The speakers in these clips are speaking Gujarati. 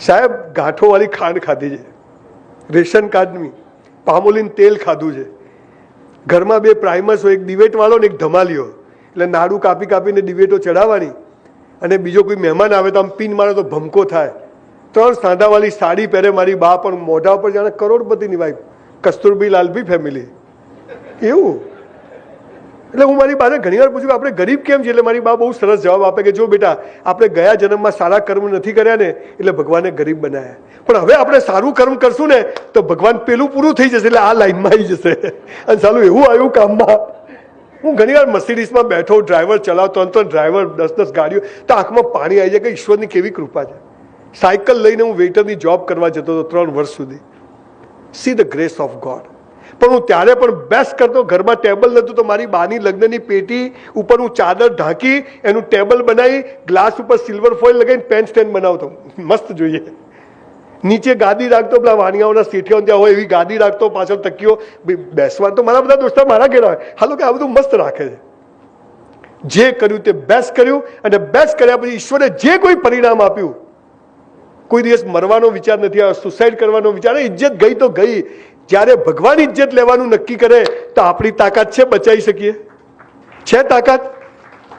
સાહેબ ગાંઠોવાળી ખાંડ ખાધી છે, રેશન કાર્ડની, પામોલીન તેલ ખાધું છે, ઘરમાં 2 પ્રાઇમર્સ હોય, એક ડિબેટવાળો ને એક ધમાલિયો, એટલે નાડું કાપી કાપીને ડિબેટો ચડાવવાની, અને બીજો કોઈ મહેમાન આવે તો આમ પીન મારે તો ભમકો થાય. 3 સાંધાવાળી સાડી પહેરે મારી બા, પણ મોઢા ઉપર જાણે કરોડપતિની વાઈફ, કસ્તુરબી લાલભી ફેમિલી એવું. એટલે હું મારી બાને ઘણી વાર પૂછ્યું આપણે ગરીબ કેમ છે, એટલે મારી બા બહુ સરસ જવાબ આપે કે જો બેટા, આપણે ગયા જન્મમાં સારા કર્મ નથી કર્યા ને એટલે ભગવાને ગરીબ બનાવ્યા, પણ હવે આપણે સારું કર્મ કરશું ને તો ભગવાન પેલું પૂરું થઈ જશે, એટલે આ લાઈનમાં આવી જશે. અને સાલું એવું આવ્યું કામમાં. હું ઘણી વાર મર્સિડીઝમાં બેઠો, ડ્રાઈવર ચલાવતો, 3 ડ્રાઈવર, 10 ગાડીઓ, તો આંખમાં પાણી આવી જાય કે ઈશ્વરની કેવી કૃપા છે. સાયકલ લઈને હું વેઇટરની જોબ કરવા જતો હતો 3 વર્ષ સુધી. See the grace of God. પણ હું ત્યારે પણ બેસ્ટ કરતો. ઘરમાં ટેબલ નહોતું તો મારી બાની લગ્નની પેટી ઉપર હું ચાદર ઢાંકી એનું ટેબલ બનાવી, ગ્લાસ ઉપર સિલ્વર ફોઇલ લગાવીને પેન સ્ટેન્ડ બનાવતો, મસ્ત જોઈએ. નીચે ગાદી રાખતો, પેલા વાણિયાઓના શેઠિયાઓ ત્યાં હોય એવી ગાદી રાખતો, પાછળ તકીઓ બેસવા. તો મારા બધા દોસ્તો મારા ઘેર આવે, હાલો કે આ બધું મસ્ત રાખે છે. જે કર્યું તે બેસ્ટ કર્યું, અને બેસ્ટ કર્યા પછી ઈશ્વરે જે કોઈ પરિણામ આપ્યું, કોઈ દિવસ મરવાનો વિચાર નથી આવ્યો, સુસાઇડ કરવાનો વિચાર. ઇજ્જત ગઈ તો ગઈ. જ્યારે ભગવાન ઇજ્જત લેવાનું નક્કી કરે તો આપણી તાકાત છે બચાવી શકીએ? છે તાકાત?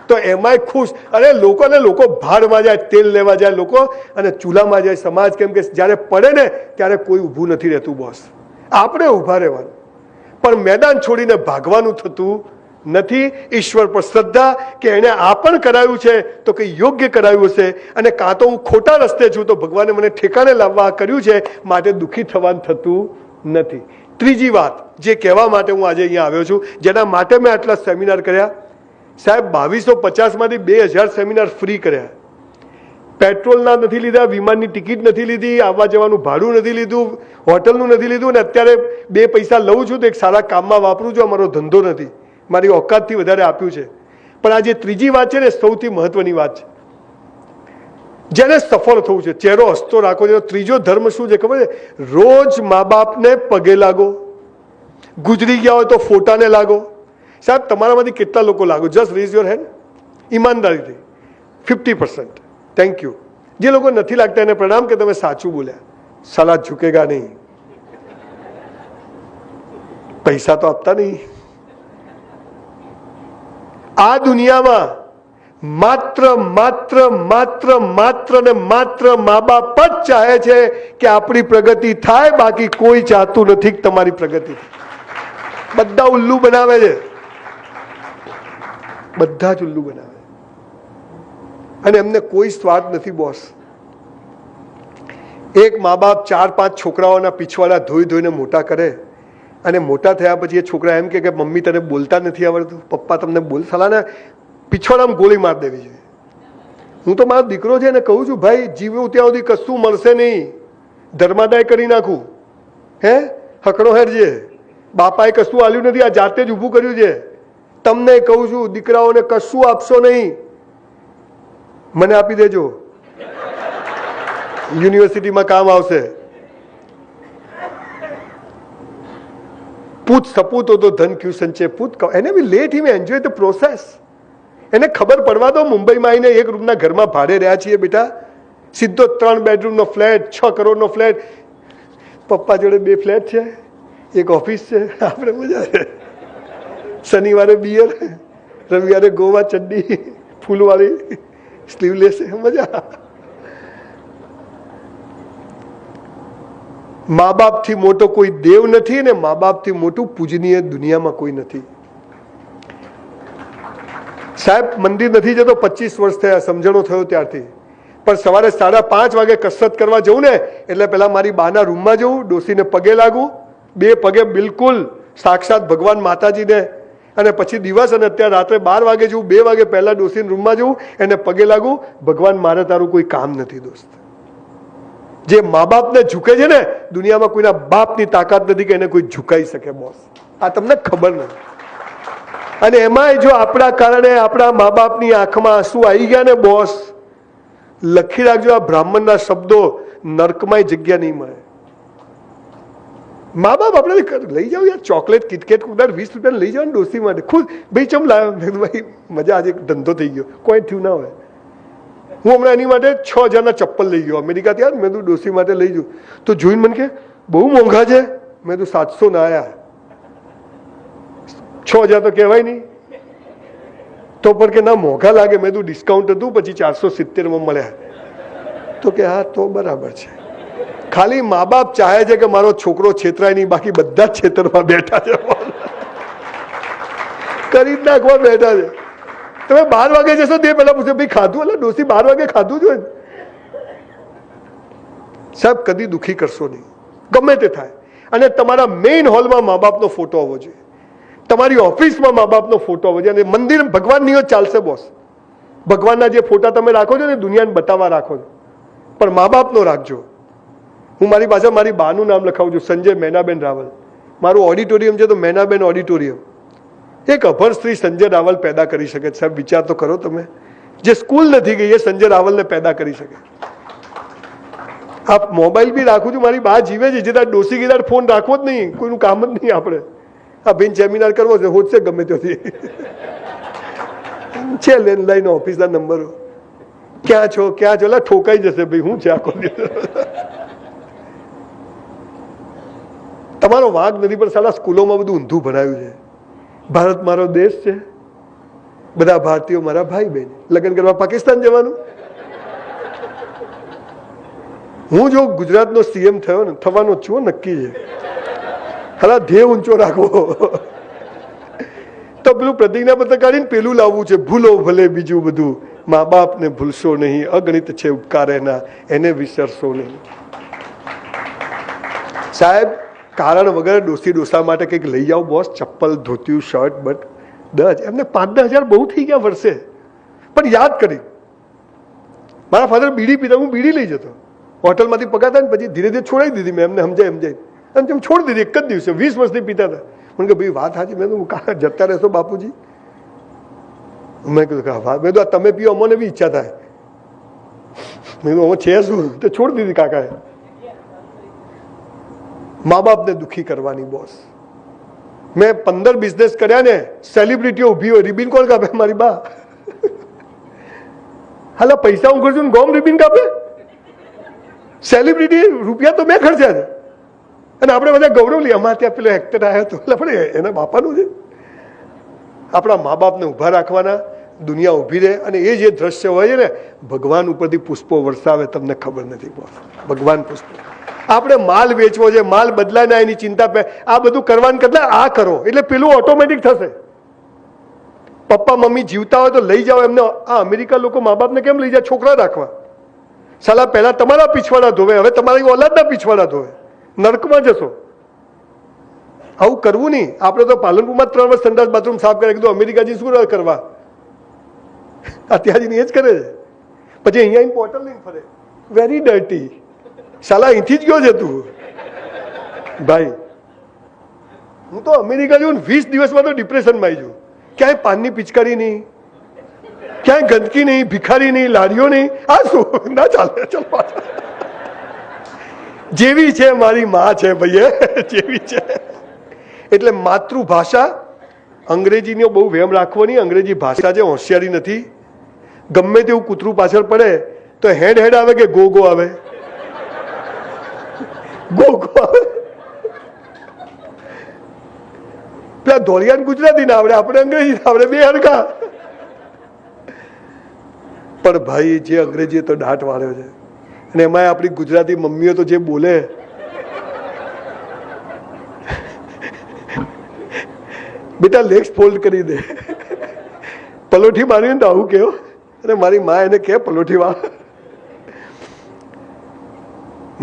તો એમાંય ખુશ. અરે લોકો ભાડમાં જાય, તેલ લેવા જાય લોકો, અને ચૂલામાં જાય સમાજ. કેમ કે જ્યારે પડે ને ત્યારે કોઈ ઊભું નથી રહેતું બોસ, આપણે ઊભા રહેવાનું. પણ મેદાન છોડીને ભાગવાનું થતું નથી. ઈશ્વર પર શ્રદ્ધા કે એને આ પણ કરાયું છે તો કંઈ યોગ્ય કરાયું હશે, અને કાં તો હું ખોટા રસ્તે છું તો ભગવાને મને ઠેકાણે લાવવા કર્યું છે, માટે દુઃખી થવાનું થતું નથી. ત્રીજી વાત જે કહેવા માટે હું આજે અહીંયા આવ્યો છું, જેના માટે મેં આટલા સેમિનાર કર્યા, સાહેબ 2250માંથી 2000 સેમિનાર ફ્રી કર્યા. પેટ્રોલના નથી લીધા, વિમાનની ટિકિટ નથી લીધી, આવવા જવાનું ભાડું નથી લીધું, હોટલનું નથી લીધું, અને અત્યારે 2 પૈસા લઉં છું તો એક સારા કામમાં વાપરું છું. અમારો ધંધો નથી, મારી ઓકાતથી વધારે આપ્યું છે. પણ આ જે ત્રીજી વાત છે ને સૌથી મહત્વની વાત છે, જેને સફળ થવું છે, ચહેરો હસતો રાખો છે. ત્રીજો ધર્મ શું છે ખબર છે? રોજ મા બાપને પગે લાગો, ગુજરી ગયા હોય તો ફોટાને લાગો. સાહેબ તમારામાંથી કેટલા લોકો લાગો? જસ્ટ રેઝ યોર હેન્ડ, ઈમાનદારીથી. 50%. Thank you. જે લોકો નથી લાગતા એને પ્રણામ કે તમે સાચું બોલ્યા. સાલા ઝુકેગા નહીં, પૈસા તો આપતા નહીં. આ દુનિયામાં માત્ર ને માત્ર મા બાપ જ ચાહે છે કે આપણી પ્રગતિ થાય, બાકી કોઈ ચાહતું નથી કે તમારી પ્રગતિ. બધા ઉલ્લુ બનાવે છે, બધા જ ઉલ્લુ બનાવે, અને એમને કોઈ સ્વાદ નથી બોસ. એક મા બાપ 4-5 છોકરાઓના પીછવાડા ધોઈને મોટા કરે, અને મોટા થયા પછી એ છોકરા એમ કે મમ્મી તને બોલતા નથી આવડતું, પપ્પા તમને બોલ, સાલાને પીછવાડામાં ગોળી મારી દેવી જોઈએ. હું તો મારો દીકરો છે એને કહું છું, ભાઈ જીવ્યું ત્યાં સુધી કશું મળશે નહીં, ધર્માદાય કરી નાખું, હે હકડો હેરજે, બાપાએ કશું આલ્યું નથી, આ જાતે જ ઊભું કર્યું છે. તમને કહું છું દીકરાઓને કશું આપશો નહીં, મને આપી દેજો, યુનિવર્સિટીમાં કામ આવશે. પૂછ સપૂતો તો ધન ક્યુ સંચય પૂત, એને બી let him enjoy the process. એને ખબર પડવા દો. મુંબઈમાં આવીને 1 રૂમના ઘરમાં ભાડે રહ્યા છીએ બેટા, સીધો 3 બેડરૂમનો ફ્લેટ, 6 કરોડનો ફ્લેટ, પપ્પા જોડે 2 ફ્લેટ છે, એક ઓફિસ છે, આપણે મજા છે. શનિવારે બિયર, રવિવારે ગોવા ચડ્ડી ફૂલવાળી સ્લીવલેસ, મજા. મા બાપથી મોટો કોઈ દેવ નથી, અને મા બાપથી મોટું પૂજનીય દુનિયામાં કોઈ નથી. સાહેબ મંદિર નથી જતો 25 વર્ષ થયા, સમજણો થયો ત્યારથી. પણ સવારે 5:30 વાગે કસરત કરવા જવું ને એટલે પેલા મારી બાના રૂમમાં જવું, ડોસીને પગે લાગવું, 2 પગે બિલકુલ સાક્ષાત ભગવાન માતાજીને, અને પછી દિવસ, અને અત્યારે રાત્રે 12 વાગે જવું, 2 વાગે પહેલા ડોસીને રૂમમાં જવું, એને પગે લાગવું, ભગવાન મારે તારું કોઈ કામ નથી દોસ્ત. જે મા બાપને ઝૂકે છે ને, દુનિયામાં કોઈના બાપની તાકાત નથી કે એને કોઈ ઝુકાઈ શકે બોસ. આ તમને ખબર નથી. અને એમાંય જો આપણા કારણે આપણા મા બાપની આંખમાં આંસુ આવી ગયા ને બોસ, લખી રાખજો આ બ્રાહ્મણના શબ્દો, નર્કમાં જગ્યા નહીં મળે. મા બાપ આપણે લઈ જાવ યાર, ચોકલેટ કિટકેટ 20 રૂપિયા લઈ જાવ ને ડોસી માટે, ખુદ ભાઈ ચમ લાવ્યો, ભાઈ મજા, આજે ધંધો થઈ ગયો, કોઈ થયું ના હોય. હું હમણાં એની માટે 6,000ના ચપ્પલ લઈ ગયો અમેરિકાથી. યાર મેં તું ડોસી માટે લઈ જઉં તો જોઈને મને કે બહુ મોંઘા છે. મેં તું 700 ના આયા, 6,000 તો કહેવાય નહીં. તો પણ કે ના મોંઘા લાગે. મેં તું ડિસ્કાઉન્ટ હતું પછી 470માં મળ્યા. તો કે હા તો બરાબર છે. ખાલી મા બાપ ચાહે છે કે મારો છોકરો છેતરાય નહીં, બાકી બધા જ છેતરમાં બેઠા છે, કરી જ નાખવા બેઠા છે. તમે 12 વાગે જશો તે પેલા પૂછે ભાઈ ખાધું? એટલે ડોસી 12 વાગે ખાધું જોઈએ. સાહેબ કદી દુઃખી કરશો નહીં, ગમે તે થાય. અને તમારા મેઇન હોલમાં મા બાપનો ફોટો હોવો જોઈએ, તમારી ઓફિસમાં મા બાપનો ફોટો હોવો જોઈએ. અને મંદિર ભગવાનની જ ચાલશે બોસ. ભગવાનના જે ફોટા તમે રાખો છો ને દુનિયાને બતાવવા રાખો છો, પણ મા બાપનો રાખજો. હું મારી પાસે મારી બાનું નામ લખાવું છું, સંજય મેનાબેન રાવલ. મારું ઓડિટોરિયમ છે તો મેનાબેન ઓડિટોરિયમ. એક અભણ સ્ત્રી સંજય રાવલ પેદા કરી શકે. સાહેબ વિચાર તો કરો તમે, જે સ્કૂલ નથી ગઈ એ સંજય રાવલને પેદા કરી શકે. આ મોબાઈલ બી રાખું છું, મારી બા જીવે છે, જે તાર ડોસી ગઈ તાર ફોન રાખવો જ નહીં, કોઈનું કામ જ નહીં. આપણે આ બેન સેમિનાર કરવો છે, હોશે ગમે ત્યાંથી છે લેન્ડલાઈન ઓફિસના નંબરો. ક્યાં છો ક્યાં છો? એટલે ઠોકાઈ જશે ભાઈ, હું છે આખો તમારો વાંક નથી, પણ સાલા સ્કૂલોમાં બધું ઊંધું ભણાયું છે. ભારત મારો દેશ છે, બધા ભારતીયો મારા ભાઈ બહેન. લગ્ન કરવા પાકિસ્તાન જવાનું? હું જો ગુજરાતનો સીએમ થયો ને, થવાનો જ છું, નક્કી છે. હાલા ધ્યેય ઊંચો રાખવો. તો પેલું પ્રતિજ્ઞાપત્ર કાઢીને પેલું લાવવું છે, ભૂલો ભલે બીજું બધું, મા બાપને ભૂલશો નહીં, અગણિત છે ઉપકાર એના, એને વિસરશો નહીં. સાહેબ કારણ વગર ડોસી ડોસા માટે કંઈક લઈ જાઓ બોસ, ચપ્પલ ધોતિયું શર્ટ બટ 10 એમને 5-10 હજાર બહુ થઈ ગયા વર્ષે. પણ યાદ કરી, મારા ફાધર બીડી પીતા, હું બીડી લઈ જતો હોટલમાંથી પગાતા ને પછી ધીરે ધીરે છોડાવી દીધી મેં એમને સમજાય અને તેમ છોડી દીધી એક જ દિવસે. 20 વર્ષથી પીતા હતા. મને કે ભાઈ વાત સાચી. મેં કીધું કાકા જતા રહેશો બાપુજી? મેં કીધું કે હા. મેં કીધું તમે પીઓ, અમને બી ઈચ્છા થાય. મેં કીધું અમે છે શું, તો છોડી દીધી કાકાએ. મા બાપને દુઃખી કરવાની બોસ. મેં 15 બિઝનેસ કર્યા ને, સેલિબ્રિટીઓ ઉભી હોય, રિબિન કોણ કાપે? મારી બા. હાલા પૈસા હું ખર્ચું ને ગોમ રિબિન કાપે? સેલિબ્રિટી રૂપિયા તો મેં ખર્ચ્યા છે. અને આપણે બધા ગૌરવ લઈએ, અમારે ત્યાં પેલો એક્ટર આવ્યો હતો, એટલે આપણે એના બાપાનું છે. આપણા મા બાપને ઊભા રાખવાના, દુનિયા ઊભી રહે. અને એ જે દ્રશ્ય હોય છે ને, ભગવાન ઉપરથી પુષ્પો વરસાવે, તમને ખબર નથી બોસ. ભગવાન પુષ્પો. આપણે માલ વેચવો છે, માલ બદલાય ના એની ચિંતા. આ બધું કરવાનું કરતા આ કરો એટલે પેલું ઓટોમેટિક થશે. પપ્પા મમ્મી જીવતા હોય તો લઈ જાઓ એમને. આ અમેરિકા લોકો મા બાપને કેમ લઈ જાય? છોકરા રાખવા. સાલા પહેલા તમારા પીછવાડા ધોવે, હવે તમારી ઓલાદના પીછવાડા ધોવે. નર્કમાં જશો. આવું કરવું નહીં. આપણે તો પાલનપુરમાં 3 વર્ષ સંડાસ બાથરૂમ સાફ કર્યા. કીધું અમેરિકા જઈ શું કરવા? અત્યારે એ જ કરે છે. પછી અહીંયા બોટલ લઈને ફરે, વેરી ડર્ટી. સાલા અહીંથી જ ગયો છે તું ભાઈ. હું તો અમેરિકા જઉં ને 20 દિવસમાં તો ડિપ્રેશનમાં આવી જાઉં. ક્યાંય પાનની પિચકારી નહીં, ક્યાંય ગંદકી નહીં, ભિખારી નહીં, લારીઓ નહીં. આ શું ના ચાલે? ચાલ પાછા. જેવી છે મારી માં છે ભાઈ, જેવી છે. એટલે માતૃભાષા, અંગ્રેજીનો બહુ વેમ રાખવો નહીં. અંગ્રેજી ભાષા છે, હોશિયારી નથી. ગમે તેવું કૂતરું પાછળ પડે તો હેડ હેડ આવે કે ગો ગો આવે? ગો ગો આવે. પેલા ધોળિયાને ગુજરાતી ના આવડે, આપણે અંગ્રેજી ના આવડે, બે હરખા. પણ ભાઈ જે અંગ્રેજી તો દાટ વાળ્યો છે. અને એમાં આપણી ગુજરાતી મમ્મીઓ તો જે બોલે, બેટા લેગ્સ ફોલ્ડ કરી દે, પલોઠી મારી ને તો આવું કેવો. અને મારી મા એને કે પલોઠી વાળા.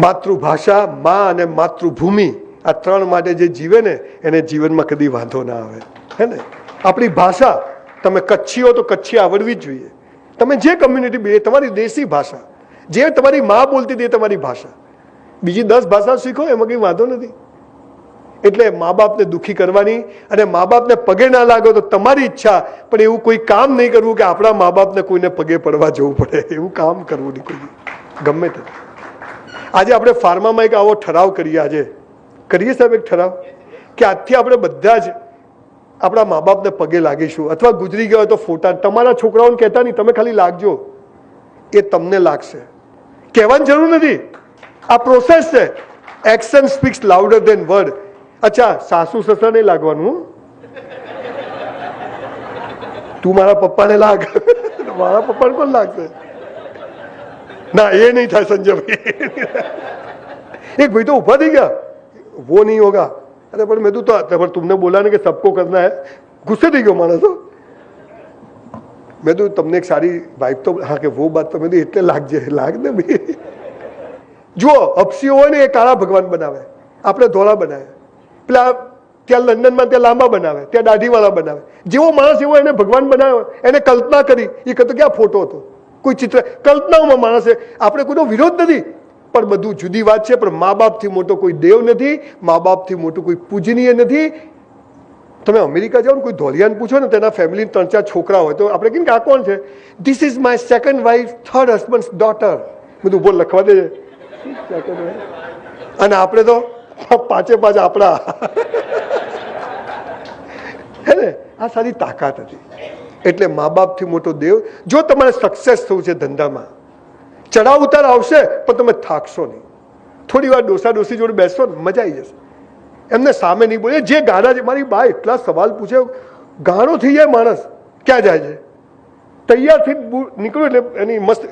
માતૃભાષા, મા અને માતૃભૂમિ, આ 3 માટે જે જીવે ને એને જીવનમાં કદી વાંધો ના આવે. હે ને? આપણી ભાષા, તમે કચ્છી હો તો કચ્છી આવડવી જ જોઈએ. તમે જે કમ્યુનિટી, તમારી દેશી ભાષા, જે તમારી મા બોલતી હતી તમારી ભાષા. બીજી 10 ભાષા શીખો, એમાં કંઈ વાંધો નથી. એટલે મા બાપને દુઃખી કરવાની, અને મા બાપને પગે ના લાગો તો તમારી ઈચ્છા, પણ એવું કોઈ કામ નહીં કરવું કે આપણા મા બાપને કોઈને પગે પડવા જવું પડે. એવું કામ કરવું નહીં કોઈ, ગમે તે. આજે આપણે ફાર્મામાં એક આવો ઠરાવ કરીએ. આજે કરીએ સાહેબ એક ઠરાવ કે આજથી આપણે બધા જ આપણા મા બાપને પગે લાગીશું. અથવા ગુજરી ગયા હોય તો ફોટા, તમારા છોકરાઓને કહેતા નહીં, તમે ખાલી લાગજો. એ તમને લાગશે. કહેવાની જરૂર નથી, આ પ્રોસેસ છે. Action speaks louder than word. અચ્છા, સાસુ સસરા નહીં લાગવાનું, તું મારા પપ્પાને લાગ, મારા પપ્પાને કોણ લાગશે? ના, એ નહીં થાય સંજયભાઈ. एक भाई तो उभा થઈ ગયા, वो नहीं होगा. अरे पर मैं तो पर तुमने बोला ना कि सबको करना है, गुस्से થઈ ગયો માણસ. મેં તો તમને એક સારી વાઇફ તો, હા કે વો બાત તો મેં એટલે લાગ ને ભાઈ. જુઓ, હપસીઓ હોય ને એ કાળા ભગવાન બનાવે, આપણે ધોળા બનાવે. પેલા ત્યાં લંડનમાં ત્યાં લાંબા બનાવે, ત્યાં દાઢીવાળા બનાવે. જેવો માણસ એવો એને ભગવાન બનાવ્યો. એને કલ્પના કરી, એ કહેતો કે આ ફોટો હતો, કોઈ ચિત્ર. કલ્પનાઓમાં માણસે, આપણે કોઈનો વિરોધ નથી, પણ બધું જુદી વાત છે. પણ મા બાપથી મોટો કોઈ દેવ નથી, મા બાપથી મોટું કોઈ પૂજનીય નથી. તમે અમેરિકા જાઓ ને, કોઈ ધોલિયાને પૂછો ને, તેના ફેમિલી 3-4 છોકરા હોય તો આપણે કહીએ કે આ કોણ છે? This is my second wife, third husband daughter. બધું બોલ લખવા દેજે. અને આપણે તો 5 આપણા. હે ને? આ સારી તાકાત હતી. એટલે મા બાપથી મોટો દેવ. જો તમારે સક્સેસ થવું છે ધંધામાં, ચડાવ ઉતાર આવશે પણ તમે થાકશો નહીં. થોડી વાર ડોસા ડોસી જોડે બેસશો ને, મજા આવી જશે. એમને સામે નહીં બોલે. જે ગાડા છે, મારી બા એટલા સવાલ પૂછે, ગાણો થઈ જાય માણસ. ક્યાં જાય છે? તૈયારથી નીકળ્યું એટલે એની મસ્ત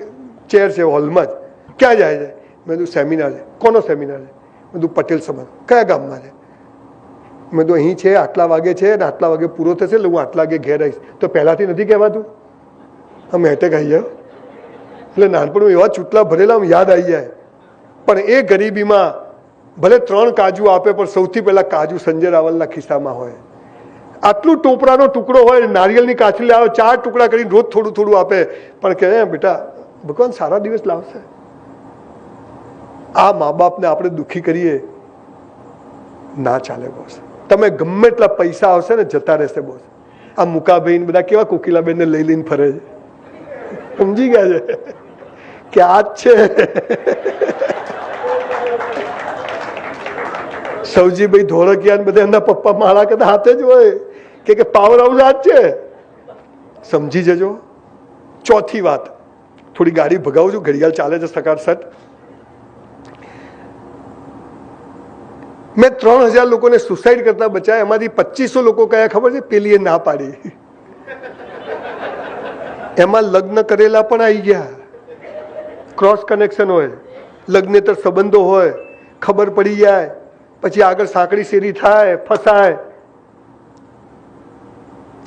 ચેર છે હોલમાં જ. ક્યાં જાય છે? મેં કીધું સેમિનાર છે. કોનો સેમિનાર છે? મેં કીધું પટેલ સમાજ. કયા ગામમાં છે? મેં કીધું અહીં છે, આટલા વાગે છે અને આટલા વાગે પૂરો થશે એટલે હું આટલા વાગે ઘેર આવીશ. તો પહેલાંથી નથી કહેવાતું? અમે એટેક આવી જાય. એટલે નાનપણમાં એવા ચૂંટલા ભરેલા યાદ આવી જાય. પણ એ ગરીબીમાં ભલે 3 કાજુ આપે, પણ સૌથી પહેલા કાજુ સંજય રાવલના ખિસ્સામાં હોય. આટલું ટોપરાનો ટુકડો હોય, નારિયેળની કાચલી આવે, 4 ટુકડા કરીને રોજ થોડું થોડું આપે, પણ કહે બેટા ભગવાન સારા દિવસ લાવશે. આ મા બાપને આપણે દુઃખી કરીએ ના ચાલે બોસ. તમે ગમે એટલા પૈસા આવશે ને, જતા રહેશે બોસ. આ મુકાભાઈ બધા કેવા કોકિલાબેન ને લઈ લઈને ફરે છે, સમજી ગયા છે કે આ જ છે. સૌજીભાઈ ધોળકિયા બધા એમના પપ્પા માળા કદા હાથે જ હોય કે પાવર હાઉસ આ જ છે. સમજી જજો. ચોથી વાત, થોડી ગાડી ભગાવું છું, ઘડિયાળ ચાલે છે સકારસટ. મેં 3000 લોકોને સુસાઇડ કરતા બચાયા. એમાંથી 2500 લોકો કયા ખબર છે? પેલીએ ના પાડી. એમાં લગ્ન કરેલા પણ આવી ગયા. ક્રોસ કનેક્શન હોય, લગ્નેતર સંબંધો હોય, ખબર પડી જાય, પછી આગળ સાંકડી શેરી થાય, ફસાય.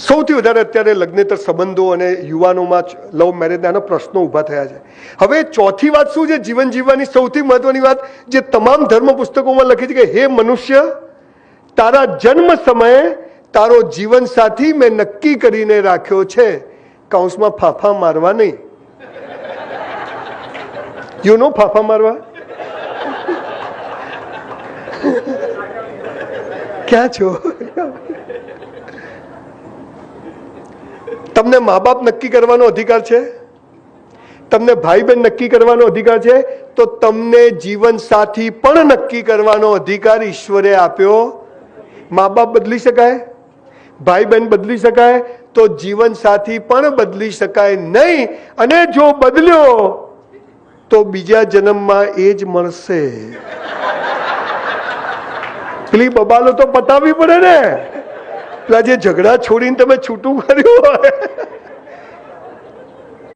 સૌથી વધારે અત્યારે લગ્નેતર સંબંધો અને યુવાનોમાં લવ મેરેજના પ્રશ્નો ઊભા થયા છે. હવે ચોથી વાત શું છે જીવન જીવવાની સૌથી મહત્વની વાત, જે તમામ ધર્મ પુસ્તકોમાં લખી છે કે હે મનુષ્ય, તારા જન્મ સમયે તારો જીવન સાથી મેં નક્કી કરીને રાખ્યો છે. કૌંસમાં ફાફા મારવા નહીં. યુ નો ફાફા મારવા? ક્યાં છો? તમને મા બાપ નક્કી કરવાનો અધિકાર છે, તમને ભાઈ બહેન નક્કી કરવાનો અધિકાર છે, તો તમને જીવન સાથી પણ નક્કી કરવાનો અધિકાર ઈશ્વરે આપ્યો. મા બાપ બદલી શકાય, ભાઈ બહેન બદલી શકાય, તો જીવન સાથી પણ બદલી શકાય નહીં. અને જો બદલ્યો તો બીજા જન્મમાં એ જ મળશે. પેલી બબાલો તો પતાવવી પડે ને. પેલા જે ઝઘડા છોડીને તમે છૂટું કર્યું હોય